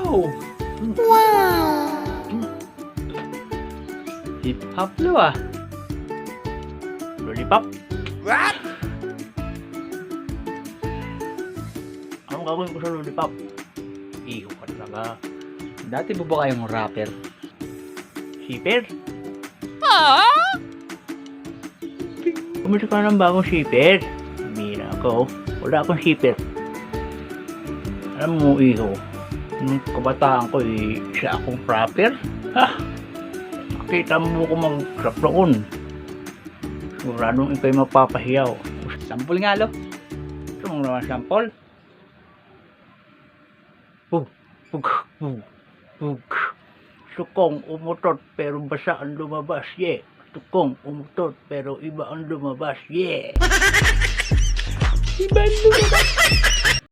Wow! Wow! Hip-hop lo ah. Lollipop. What? Anong gagawin ko sa lollipop? Iho ka talaga. Dati ba kayong rapper? Shipper? Bumili ka ng bagong shipper. Mira ako. Wala akong shipper. Alam mo, iho, nung kabataan ko, siya akong rapper. Ha? Nakita mo ko mag-rap noon. Siguradong ikaw'y mapapahiyaw. Sample nga, lo. Gusto mong naman sample? Pug, pug, pug, pug. Sukong umutot pero basa ang lumabas, yeah. Sukong umutot pero iba ang lumabas, yeah. Iba ang lumabas.